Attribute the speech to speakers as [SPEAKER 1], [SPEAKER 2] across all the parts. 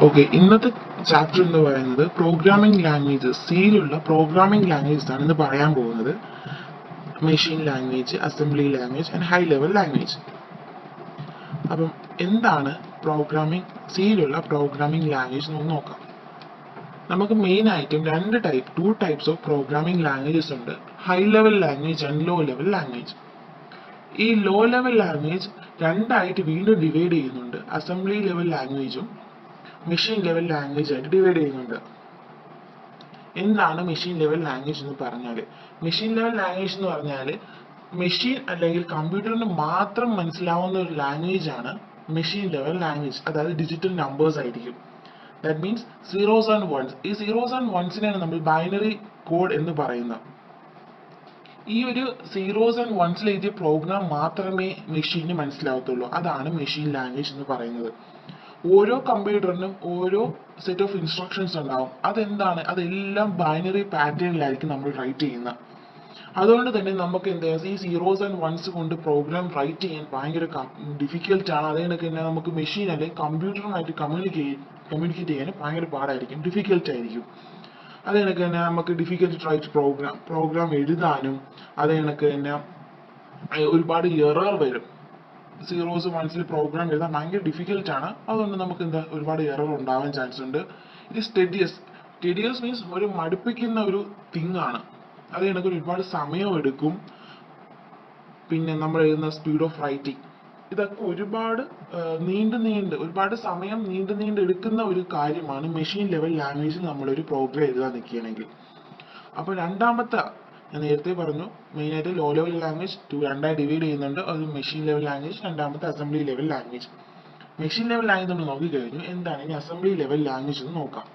[SPEAKER 1] Okay, ഇന്നത്തെ chapter എന്ന് പറയുന്നത് പ്രോഗ്രാമിംഗ് ലാംഗ്വേജസ്, സിയിലുള്ള പ്രോഗ്രാമിംഗ് ലാംഗ്വേജസ് ആണ് ഇന്ന് പറയാൻ പോകുന്നത്. Machine language, assembly language and high level language. അപ്പം എന്താണ് പ്രോഗ്രാമിംഗ്, സിയിലുള്ള പ്രോഗ്രാമിംഗ് ലാംഗ്വേജ് എന്ന് നോക്കാം. നമുക്ക് മെയിൻ ആയിട്ടും two types of programming languages ഉണ്ട്. High level language and low level language. ഈ ലോ ലെവൽ ലാംഗ്വേജ് രണ്ടായിട്ട് വീണ്ടും ഡിവൈഡ് ചെയ്യുന്നുണ്ട്. അസംബ്ലി ലെവൽ ലാംഗ്വേജും മെഷീൻ ലെവൽ ലാംഗ്വേജ് ആയിട്ട് ഡിവൈഡ് ചെയ്യുന്നുണ്ട്. എന്താണ് മെഷീൻ ലെവൽ ലാംഗ്വേജ് എന്ന് പറഞ്ഞാൽ? മെഷീൻ ലെവൽ ലാംഗ്വേജ് എന്ന് പറഞ്ഞാൽ മെഷീൻ അല്ലെങ്കിൽ കമ്പ്യൂട്ടറിന് മാത്രം മനസ്സിലാവുന്ന ഒരു ലാംഗ്വേജ് ആണ് മെഷീൻ ലെവൽ ലാംഗ്വേജ്. അതായത് ഡിജിറ്റൽ നമ്പേഴ്സ് ആയിരിക്കും. That means zeros and ones. ഈ സീറോസ് ആൻഡ് വൺസിനെയാണ് നമ്മൾ ബൈനറി കോഡ് എന്ന് പറയുന്നത്. ഈ ഒരു സീറോസ് ആൻഡ് വൺസിൽ എഴുതിയ പ്രോഗ്രാം മാത്രമേ മെഷീന് മനസ്സിലാവത്തുള്ളൂ. അതാണ് മെഷീൻ ലാംഗ്വേജ് എന്ന് പറയുന്നത്. ഓരോ കമ്പ്യൂട്ടറിനും ഓരോ സെറ്റ് ഓഫ് ഇൻസ്ട്രക്ഷൻസ് ഉണ്ടാവും. അതെന്താണ്? അതെല്ലാം ബൈനറി പാറ്റേണിലായിരിക്കും നമ്മൾ റൈറ്റ് ചെയ്യുന്നത്. അതുകൊണ്ട് തന്നെ നമുക്ക് എന്താ, ഈ സീറോസ് ആൻഡ് വൺസ് കൊണ്ട് പ്രോഗ്രാം റൈറ്റ് ചെയ്യാൻ ഭയങ്കര ഡിഫിക്കൽട്ട് ആണ്. അതുകൊണ്ട് തന്നെ നമുക്ക് മെഷീൻ അല്ലെങ്കിൽ കമ്പ്യൂട്ടറുമായിട്ട് കമ്മ്യൂണിക്കേറ്റ് ചെയ്യാൻ ഭയങ്കര പാടായിരിക്കും, ഡിഫിക്കൽട്ട് ആയിരിക്കും. അത് കണക്ക് തന്നെ നമുക്ക് ഡിഫിക്കൽട്ട് റൈറ്റ് പ്രോഗ്രാം എഴുതാനും അത് കണക്ക് തന്നെ ഒരുപാട് എറർ വരും. സീറോസ് വൺസിൽ പ്രോഗ്രാം എഴുതാൻ ഭയങ്കര ഡിഫിക്കൽട്ട് ആണ്. അതുകൊണ്ട് നമുക്ക് എന്താ ഒരുപാട് എറർ ഉണ്ടാവാൻ ചാൻസ് ഉണ്ട്. ഇത് ടെഡിയസ് മീൻസ് ഒരു മടുപ്പിക്കുന്ന ഒരു തിങ് ആണ്. അത് കണക്ക് ഒരുപാട് സമയം എടുക്കും. പിന്നെ നമ്മൾ എഴുതുന്ന സ്പീഡ് ഓഫ് റൈറ്റിംഗ്, ഇതൊക്കെ ഒരുപാട് ഒരുപാട് സമയം നീണ്ട് എടുക്കുന്ന ഒരു കാര്യമാണ് മെഷീൻ ലെവൽ ലാംഗ്വേജിൽ നമ്മളൊരു പ്രോഗ്രാം എഴുതാൻ നിൽക്കുകയാണെങ്കിൽ. അപ്പോൾ രണ്ടാമത്തെ, ഞാൻ നേരത്തെ പറഞ്ഞു, മെയിനായിട്ട് ലോ ലെവൽ ലാംഗ്വേജ് രണ്ടായി ഡിവൈഡ് ചെയ്യുന്നുണ്ട്. അത് മെഷീൻ ലെവൽ ലാംഗ്വേജ്, രണ്ടാമത്തെ assembly level language. Machine level language നമ്മൾ നോക്കിക്കഴിഞ്ഞു. എന്താണ് ഇനി അസംബ്ലി ലെവൽ ലാംഗ്വേജ് എന്ന് നോക്കാം.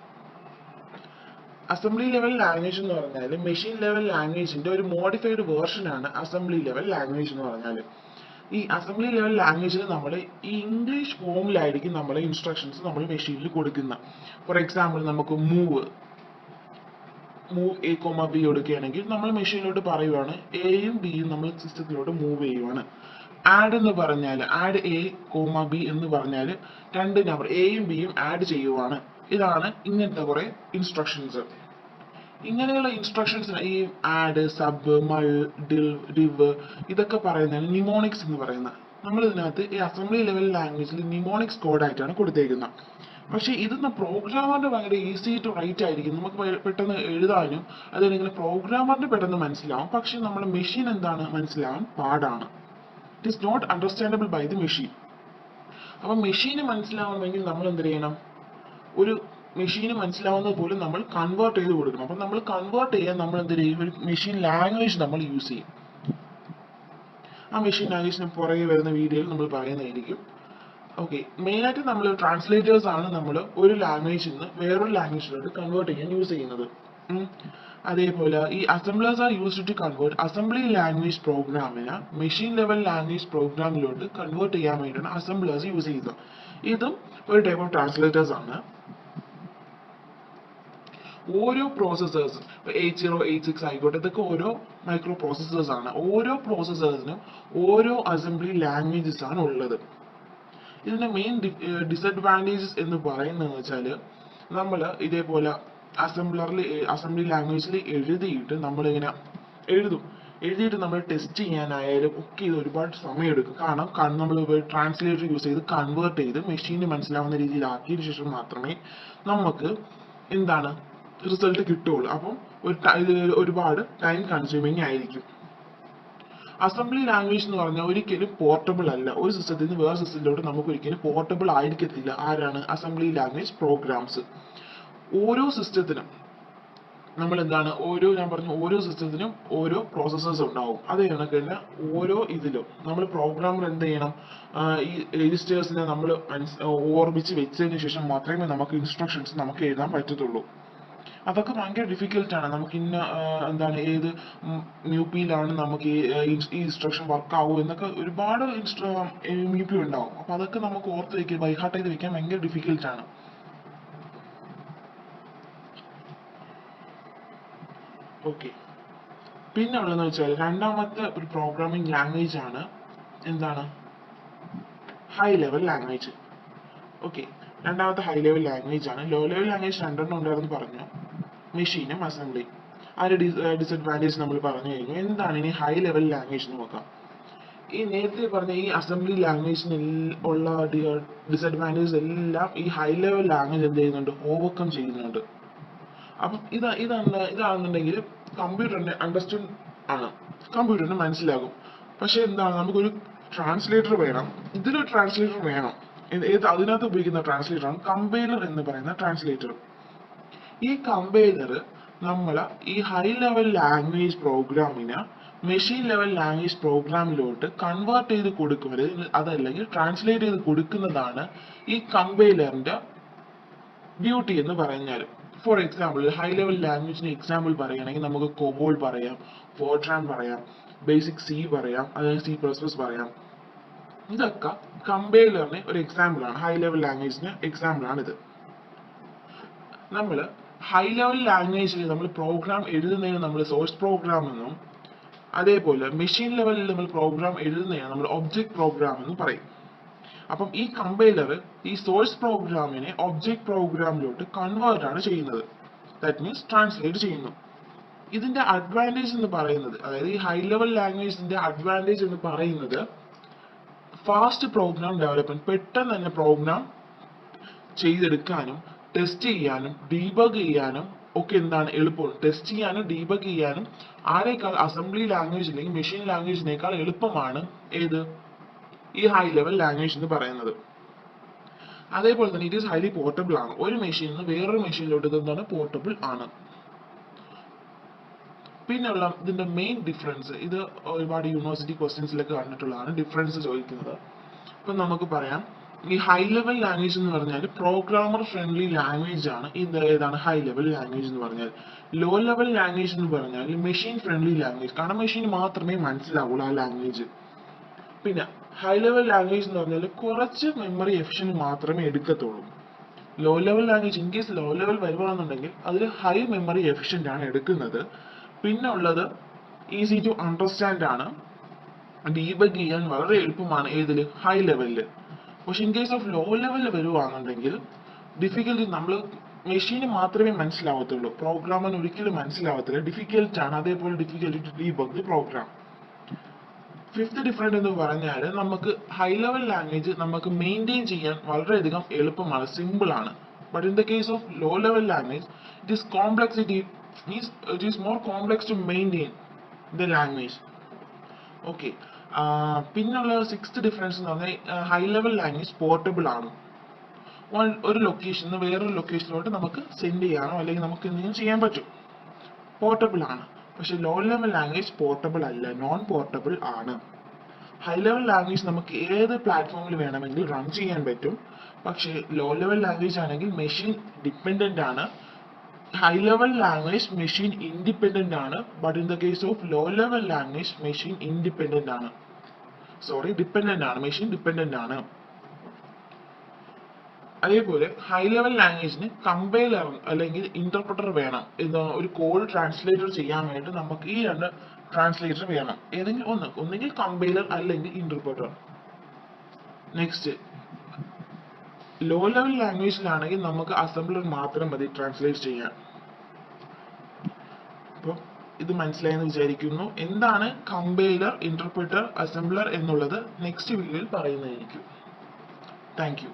[SPEAKER 1] അസംബ്ലി ലെവൽ ലാംഗ്വേജ് എന്ന് പറഞ്ഞാൽ മെഷീൻ ലെവൽ ലാംഗ്വേജിന്റെ ഒരു മോഡിഫൈഡ് വേർഷൻ ആണ് അസംബ്ലി ലെവൽ ലാംഗ്വേജ് എന്ന് പറഞ്ഞാൽ. ഈ അസംബ്ലി ലെവൽ ലാംഗ്വേജിൽ നമ്മൾ ഈ ഇംഗ്ലീഷ് ഫോമിലായിരിക്കും നമ്മൾ ഇൻസ്ട്രക്ഷൻസ് നമ്മൾ മെഷീനിൽ കൊടുക്കുന്നത്. ഫോർ എക്സാമ്പിൾ, നമുക്ക് മൂവ് എ കോമ ബി കൊടുക്കുകയാണെങ്കിൽ നമ്മൾ മെഷീനിലോട്ട് പറയുവാണ് എയും ബിയും നമ്മൾ സിസ്റ്റത്തിലോട്ട് മൂവ് ചെയ്യുവാണ്. ആഡ് എന്ന് പറഞ്ഞാൽ ആഡ് എ കോമ ബി എന്ന് പറഞ്ഞാൽ രണ്ട് നമ്പർ എയും ബിയും ആഡ് ചെയ്യുവാണ്. ഇതാണ് ഇങ്ങനത്തെ കുറെ ഇൻസ്ട്രക്ഷൻസ്. ഇങ്ങനെയുള്ള ഇൻസ്ട്രക്ഷൻസ് ഈ ആഡ്, സബ്, മൾ, ഡിവ് ഇതൊക്കെ പറയുന്നതാണ് നിമോണിക്സ് എന്ന് പറയുന്നത്. നമ്മൾ ഇതിനകത്ത് ഈ അസംബ്ലി ലെവൽ ലാംഗ്വേജിൽ നിമോണിക്സ് കോഡായിട്ടാണ് കൊടുത്തേക്കുന്നത്. പക്ഷെ ഇതൊന്ന് പ്രോഗ്രാമറിന് ഭയങ്കര ഈസി ടു റൈറ്റ് ആയിരിക്കും. നമുക്ക് പെട്ടെന്ന് എഴുതാനും അതല്ലെങ്കിൽ പ്രോഗ്രാമറിന് പെട്ടെന്ന് മനസ്സിലാവും. പക്ഷെ നമ്മുടെ മെഷീൻ എന്താണ് മനസ്സിലാവാൻ പാടാണ്. It is not understandable by the machine. അപ്പൊ മെഷീന് മനസ്സിലാവണമെങ്കിൽ നമ്മൾ എന്ത് ചെയ്യണം? ഒരു മെഷീന് മനസ്സിലാവുന്നത് പോലും നമ്മൾ കൺവേർട്ട് ചെയ്ത് കൊടുക്കണം. അപ്പൊ നമ്മൾ കൺവേർട്ട് ചെയ്യാൻ നമ്മൾ എന്ത് ചെയ്യും? ഒരു മെഷീൻ ലാംഗ്വേജ് നമ്മൾ യൂസ് ചെയ്യും. ആ മെഷീൻ ലാംഗ്വേജിന് പുറകെ വരുന്ന വീഡിയോയിൽ നമ്മൾ പറയുന്നതായിരിക്കും. ഓക്കെ, മെയിനായിട്ട് നമ്മൾ ട്രാൻസ്ലേറ്റേഴ്സ് ആണ് നമ്മൾ ഒരു ലാംഗ്വേജിൽ നിന്ന് വേറൊരു ലാംഗ്വേജിലോട്ട് കൺവേർട്ട് ചെയ്യാൻ യൂസ് ചെയ്യുന്നത്. അതേപോലെ ഈ assemblers are used to convert assembly language പ്രോഗ്രാമിനെ മെഷീൻ ലെവൽ ലാംഗ്വേജ് പ്രോഗ്രാമിലോട്ട് കൺവേർട്ട് ചെയ്യാൻ വേണ്ടിയാണ് അസംബ്ലേഴ്സ് യൂസ് ചെയ്യുന്നത്. ഇതും ഒരു ടൈപ്പ് ഓഫ് ട്രാൻസ്ലേറ്റേഴ്സ് ആണ്. ഓരോ പ്രോസസ്സേഴ്സും 8086 ആയിക്കോട്ടെ, ഇതൊക്കെ ഓരോ മൈക്രോ പ്രോസസ്സേഴ്സ് ആണ്. ഓരോ പ്രോസസ്സേഴ്സിനും ഓരോ അസംബ്ലി ലാംഗ്വേജസ് ആണ് ഉള്ളത്. ഇതിന്റെ മെയിൻ ഡിസഡ്വാൻറ്റേജസ് എന്ന് പറയുന്നത് വെച്ചാൽ, നമ്മൾ ഇതേപോലെ അസംബ്ലി ലാംഗ്വേജിൽ എഴുതിയിട്ട് നമ്മളിങ്ങനെ എഴുതിയിട്ട് നമ്മൾ ടെസ്റ്റ് ചെയ്യാനായാലും ഒക്കെ ഇത് ഒരുപാട് സമയം എടുക്കും. കാരണം നമ്മൾ ട്രാൻസ്ലേറ്റർ യൂസ് ചെയ്ത് കൺവേർട്ട് ചെയ്ത് മെഷീന് മനസ്സിലാവുന്ന രീതിയിലാക്കിയതിനു ശേഷം മാത്രമേ നമുക്ക് എന്താണ് റിസൾട്ട് കിട്ടുള്ളൂ. അപ്പം ഒരുപാട് ടൈം കൺസ്യൂമിങ് ആയിരിക്കും. അസംബ്ലി ലാംഗ്വേജ് എന്ന് പറഞ്ഞാൽ ഒരിക്കലും പോർട്ടബിൾ അല്ല. ഒരു സിസ്റ്റത്തിൽ നിന്ന് വേറെ സിസ്റ്റത്തിലോട്ട് നമുക്ക് ഒരിക്കലും പോർട്ടബിൾ ആയിരിക്കത്തില്ല. ആരാണ്? Assembly language programs. ഓരോ സിസ്റ്റത്തിനും നമ്മൾ എന്താണ് ഓരോ സിസ്റ്റത്തിനും ഓരോ പ്രോസസ്സേഴ്സ് ഉണ്ടാവും. അത് കണക്ക് തന്നെ ഓരോ ഇതിലും നമ്മൾ പ്രോഗ്രാമർ എന്ത് ചെയ്യണം? ഈ രജിസ്റ്റേഴ്സിനെ നമ്മൾ ഓർമ്മിച്ച് വെച്ചതിന് ശേഷം മാത്രമേ നമുക്ക് ഇൻസ്ട്രക്ഷൻസ് നമുക്ക് എഴുതാൻ പറ്റത്തുള്ളൂ. അതൊക്കെ ഭയങ്കര ഡിഫിക്കൽട്ടാണ്. നമുക്ക് എന്താണ് ഏത് മ്യൂപ്പിയിലാണ് നമുക്ക് ഈ ഇൻസ്ട്രക്ഷൻ വർക്ക് ആവും എന്നൊക്കെ ഒരുപാട് മ്യൂപ്പി ഉണ്ടാവും. അപ്പൊ അതൊക്കെ നമുക്ക് ഓർത്ത് വെക്കാൻ, ബൈഹാർട്ട് ചെയ്ത് വെക്കാൻ ഭയങ്കര ഡിഫിക്കൽട്ടാണ്. ഓക്കെ, പിന്നെ ഉള്ളതെന്ന് വെച്ചാൽ രണ്ടാമത്തെ ഒരു പ്രോഗ്രാമിംഗ് ലാംഗ്വേജ് ആണ് എന്താണ്? High level language. ഓക്കെ, രണ്ടാമത്തെ ഹൈ ലെവൽ ലാംഗ്വേജ് ആണ്. ലോ ലെവൽ ലാംഗ്വേജ് രണ്ടെണ്ണം ഉണ്ടായിരുന്നു പറഞ്ഞു, മെഷീനും അസംബ്ലി. അതിന്റെ ഡിസഡ്വാൻറ്റേജ് നമ്മൾ പറഞ്ഞു കഴിഞ്ഞു. എന്താണ് ഇനി ഹൈ ലെവൽ ലാംഗ്വേജ് നോക്കാം. ഈ നേരത്തെ പറഞ്ഞ ഈ അസംബ്ലി ലാംഗ്വേജിന് ഉള്ള ഡിസഡ്വാൻറ്റേജ് എല്ലാം ഈ ഹൈ ലെവൽ ലാംഗ്വേജ് എന്ത് ചെയ്യുന്നുണ്ട്, ഓവർകം ചെയ്യുന്നുണ്ട്. അപ്പം ഇതാണെന്നുണ്ടെങ്കിൽ കമ്പ്യൂട്ടറിന്റെ അണ്ടർസ്റ്റാൻഡ് ആണ്, കമ്പ്യൂട്ടറിന് മനസ്സിലാകും. പക്ഷെ എന്താണ്, നമുക്കൊരു ട്രാൻസ്ലേറ്റർ വേണം, ഇതിലൊരു ട്രാൻസ്ലേറ്റർ വേണം. അതിനകത്ത് ഉപയോഗിക്കുന്ന ട്രാൻസ്ലേറ്റർ ആണ് കമ്പൈലർ എന്ന് പറയുന്ന ട്രാൻസ്ലേറ്റർ. ഈ കമ്പൈലർ നമ്മൾ ഈ ഹൈ ലെവൽ ലാംഗ്വേജ് പ്രോഗ്രാമിനെ മെഷീൻ ലെവൽ ലാംഗ്വേജ് പ്രോഗ്രാമിലോട്ട് കൺവേർട്ട് ചെയ്ത് കൊടുക്കുന്നത്, അതല്ലെങ്കിൽ ട്രാൻസ്ലേറ്റ് ചെയ്ത് കൊടുക്കുന്നതാണ് ഈ കമ്പൈലറിന്റെ ഡ്യൂട്ടി എന്ന് പറഞ്ഞാൽ. ഫോർ എക്സാമ്പിൾ ഹൈ ലെവൽ ലാംഗ്വേജിന് എക്സാമ്പിൾ പറയുകയാണെങ്കിൽ നമുക്ക് കോബോൾ പറയാം, ഫോർട്രാൻ പറയാം, ബേസിക് സി പറയാം, അതായത് C++ പറയാം. ഇതൊക്കെ കമ്പൈലറിന് ഒരു എക്സാമ്പിൾ ആണ്, ഹൈ ലെവൽ ലാംഗ്വേജിന് എക്സാമ്പിൾ ആണ് ഇത്. നമ്മൾ ഹൈ ലെവൽ ലാംഗ്വേജിൽ നമ്മൾ പ്രോഗ്രാം എഴുതുന്നതിന് നമ്മൾ സോഴ്സ് പ്രോഗ്രാം എന്നും, അതേപോലെ മെഷീൻ ലെവലിൽ നമ്മൾ പ്രോഗ്രാം എഴുതുന്നതിന് നമ്മൾ ഒബ്ജക്ട് പ്രോഗ്രാം എന്നും പറയും. അപ്പം ഈ കമ്പൈലർ ഈ സോഴ്സ് പ്രോഗ്രാമിനെ ഒബ്ജക്ട് പ്രോഗ്രാമിലോട്ട് കൺവേർട്ട് ആണ് ചെയ്യുന്നത്, ദാറ്റ് മീൻസ് ട്രാൻസ്ലേറ്റ് ചെയ്യുന്നു. ഇതിന്റെ അഡ്വാൻറ്റേജ് എന്ന് പറയുന്നത്, അതായത് ഈ ഹൈ ലെവൽ ലാംഗ്വേജിന്റെ അഡ്വാൻറ്റേജ് എന്ന് പറയുന്നത് ഫാസ്റ്റ് പ്രോഗ്രാം ഡെവലപ്മെന്റ്, പെട്ടെന്ന് തന്നെ പ്രോഗ്രാം ചെയ്തെടുക്കാനും ടെസ്റ്റ് ചെയ്യാനും ഡീബഗ് ചെയ്യാനും ഒക്കെ എന്താണ് എളുപ്പമാണ്. ടെസ്റ്റ് ചെയ്യാനും ഡീബഗ് ചെയ്യാനും ആരേക്കാൾ അസംബ്ലി ലാംഗ്വേജ് അല്ലെങ്കിൽ മെഷീൻ ലാംഗ്വേജിനേക്കാൾ എളുപ്പമാണ് ഏത്, ഈ ഹൈ ലെവൽ ലാംഗ്വേജ് എന്ന് പറയുന്നത്. അതേപോലെ തന്നെ ഇറ്റ് ഈസ് ഹൈലി പോർട്ടബിൾ ആണ്. ഒരു മെഷീനിൽ നിന്ന് വേറൊരു മെഷീനിലോട്ട് ഇതെന്താണ്, പോർട്ടബിൾ ആണ്. പിന്നെയുള്ള ഇതിന്റെ മെയിൻ ഡിഫറൻസ്, ഇത് ഒരുപാട് യൂണിവേഴ്സിറ്റി ക്വസ്റ്റ്യൻസിലൊക്കെ കണ്ടിട്ടുള്ളതാണ് ഡിഫറൻസ് ചോദിക്കുന്നത്. ഇപ്പൊ നമുക്ക് പറയാം, ഈ ഹൈ ലെവൽ ലാംഗ്വേജ് എന്ന് പറഞ്ഞാൽ പ്രോഗ്രാമർ ഫ്രണ്ട്ലി ലാംഗ്വേജ് ആണ്. ഏതാണ് ഹൈ ലെവൽ ലാംഗ്വേജ് എന്ന് പറഞ്ഞാൽ. ലോ ലെവൽ ലാംഗ്വേജ് എന്ന് പറഞ്ഞാൽ മെഷീൻ ഫ്രണ്ട്ലി ലാംഗ്വേജ്, കാരണം മെഷീൻ മാത്രമേ മനസ്സിലാവുള്ളൂ ആ ലാംഗ്വേജ്. പിന്നെ ഹൈ ലെവൽ ലാംഗ്വേജ് എന്ന് പറഞ്ഞാൽ കുറച്ച് മെമ്മറി എഫിഷ്യന്റ് മാത്രമേ എടുക്കത്തുള്ളൂ. Low level language in case low level വരുവാണെന്നുണ്ടെങ്കിൽ അതിൽ ഹൈ മെമ്മറി എഫിഷ്യന്റ് ആണ് എടുക്കുന്നത്. പിന്നെ ഉള്ളത് ഈസി ടു അണ്ടർസ്റ്റാൻഡ് ആണ്, ഡീബഗ് ചെയ്യാൻ വളരെ എളുപ്പമാണ് ഏതിൽ, ഹൈ ലെവലിൽ. പക്ഷെ ഇൻ കേസ് ഓഫ് ലോ ലെവലിൽ വരുവാണെന്നുണ്ടെങ്കിൽ ഡിഫിക്കൽട്ടി, നമ്മൾ മെഷീന് മാത്രമേ മനസ്സിലാവത്തുള്ളൂ, പ്രോഗ്രാമിന് ഒരിക്കലും മനസ്സിലാവത്തില്ല, ഡിഫിക്കൽട്ട് ആണ്. അതേപോലെ difficulty to debug the program. Fifth different എന്ന് പറഞ്ഞാൽ നമുക്ക് ഹൈ ലെവൽ ലാംഗ്വേജ് നമുക്ക് മെയിൻറ്റെയിൻ ചെയ്യാൻ വളരെയധികം എളുപ്പമാണ്, സിമ്പിൾ ആണ്. But in the case of low level language it is more complex to maintain the language. Okay. പിന്നുള്ള സിക്സ്ത് ഡിഫറൻസ് എന്ന് പറഞ്ഞാൽ ഹൈ ലെവൽ ലാംഗ്വേജ് പോർട്ടബിൾ ആണ്. ഒരു ലൊക്കേഷനിൽ നിന്ന് വേറൊരു ലൊക്കേഷനിലോട്ട് നമുക്ക് സെൻഡ് ചെയ്യാനോ അല്ലെങ്കിൽ നമുക്ക് എന്തെങ്കിലും ചെയ്യാൻ പറ്റും, പോർട്ടബിൾ ആണ്. പക്ഷെ ലോ ലെവൽ ലാംഗ്വേജ് പോർട്ടബിൾ അല്ല, നോൺ പോർട്ടബിൾ ആണ്. ഹൈ ലെവൽ ലാംഗ്വേജ് നമുക്ക് ഏത് പ്ലാറ്റ്ഫോമിൽ വേണമെങ്കിൽ റൺ ചെയ്യാൻ പറ്റും. പക്ഷേ ലോ ലെവൽ ലാംഗ്വേജ് ആണെങ്കിൽ മെഷീൻ ഡിപ്പെൻഡന്റ് ആണ്. High level language machine independent ആണ്. But in the case of low level language machine independent ആണ്, ഡിപ്പെൻഡന്റ് ആണ്, മെഷീൻ ഡിപ്പെൻഡന്റ് ആണ്. അതേപോലെ ഹൈ ലെവൽ ലാംഗ്വേജിന് കമ്പൈലർ അല്ലെങ്കിൽ ഇന്റർപ്രറ്റർ വേണം. ഒരു കോഡ് ട്രാൻസ്ലേറ്റർ ചെയ്യാൻ വേണ്ടി നമുക്ക് ഈ രണ്ട് ട്രാൻസ്ലേറ്റർ വേണം, ഏതെങ്കിലും ഒന്നെങ്കിൽ കമ്പൈലർ അല്ലെങ്കിൽ ഇന്റർപ്രറ്റർ. നെക്സ്റ്റ്, ലോ ലെവൽ ലാംഗ്വേജിലാണെങ്കിൽ നമുക്ക് അസംബ്ലർ മാത്രം മതി ട്രാൻസ്ലേറ്റ് ചെയ്യാൻ. അപ്പോൾ ഇത് മനസ്സിലായെന്ന് വിചാരിക്കുന്നു. എന്താണ് കമ്പൈലർ, ഇന്റർപ്രറ്റർ, അസംബ്ലർ എന്നുള്ളത് നെക്സ്റ്റ് വീഡിയോയിൽ പറയുന്നതായിരിക്കും. Thank you.